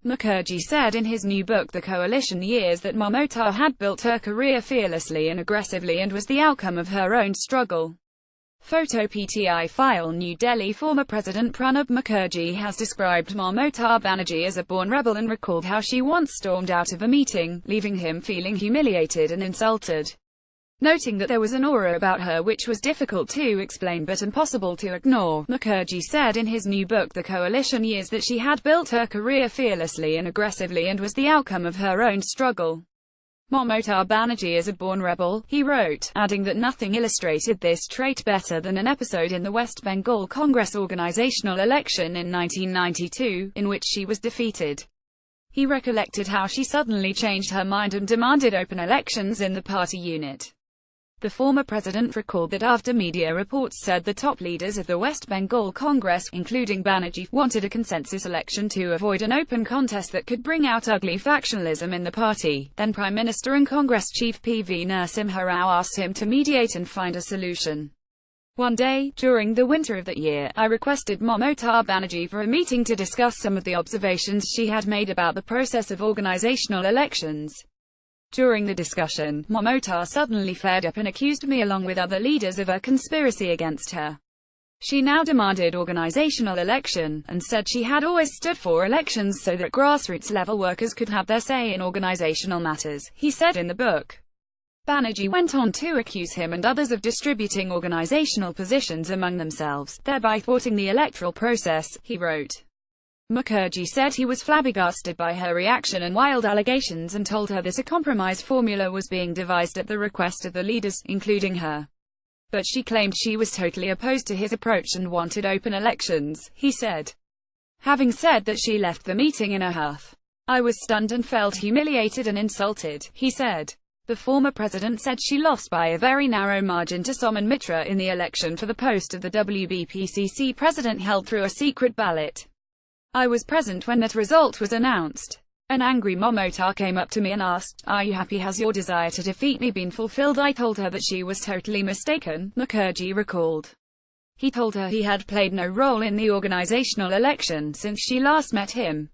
Mukherjee said in his new book The Coalition Years that Mamata had built her career fearlessly and aggressively and was the outcome of her own struggle. Photo PTI file New Delhi. Former President Pranab Mukherjee has described Mamata Banerjee as a born rebel and recalled how she once stormed out of a meeting, leaving him feeling humiliated and insulted. Noting that there was an aura about her which was difficult to explain but impossible to ignore, Mukherjee said in his new book The Coalition Years that she had built her career fearlessly and aggressively and was the outcome of her own struggle. Mamata Banerjee is a born rebel, he wrote, adding that nothing illustrated this trait better than an episode in the West Bengal Congress organizational election in 1992, in which she was defeated. He recollected how she suddenly changed her mind and demanded open elections in the party unit. The former president recalled that after media reports said the top leaders of the West Bengal Congress, including Banerjee, wanted a consensus election to avoid an open contest that could bring out ugly factionalism in the party, then Prime Minister and Congress Chief P.V. Narasimha Rao asked him to mediate and find a solution. One day, during the winter of that year, I requested Mamata Banerjee for a meeting to discuss some of the observations she had made about the process of organizational elections. During the discussion, Mamata suddenly flared up and accused me along with other leaders of a conspiracy against her. She now demanded organizational election, and said she had always stood for elections so that grassroots-level workers could have their say in organizational matters, he said in the book. Banerjee went on to accuse him and others of distributing organizational positions among themselves, thereby thwarting the electoral process, he wrote. Mukherjee said he was flabbergasted by her reaction and wild allegations and told her that a compromise formula was being devised at the request of the leaders, including her. But she claimed she was totally opposed to his approach and wanted open elections, he said. Having said that, she left the meeting in a huff. I was stunned and felt humiliated and insulted, he said. The former president said she lost by a very narrow margin to Soman Mitra in the election for the post of the WBPCC president held through a secret ballot. I was present when that result was announced. An angry Mamata came up to me and asked, "Are you happy? Has your desire to defeat me been fulfilled?" I told her that she was totally mistaken, Mukherjee recalled. He told her he had played no role in the organizational election since she last met him.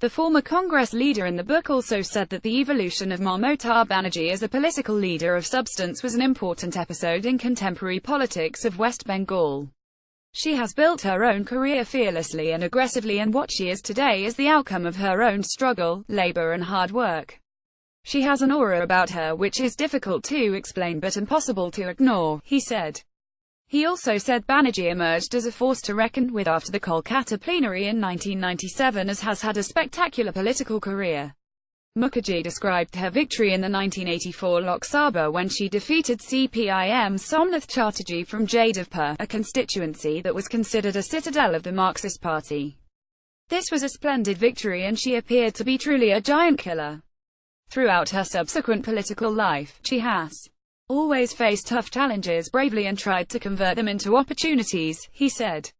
The former Congress leader in the book also said that the evolution of Mamata Banerjee as a political leader of substance was an important episode in contemporary politics of West Bengal. She has built her own career fearlessly and aggressively, and what she is today is the outcome of her own struggle, labor and hard work. She has an aura about her which is difficult to explain but impossible to ignore, he said. He also said Banerjee emerged as a force to reckon with after the Kolkata plenary in 1997 as has had a spectacular political career. Mukherjee described her victory in the 1984 Lok Sabha when she defeated CPIM's Somnath Chatterjee from Jadavpur, a constituency that was considered a citadel of the Marxist Party. This was a splendid victory and she appeared to be truly a giant killer. Throughout her subsequent political life, she has always faced tough challenges bravely and tried to convert them into opportunities, he said.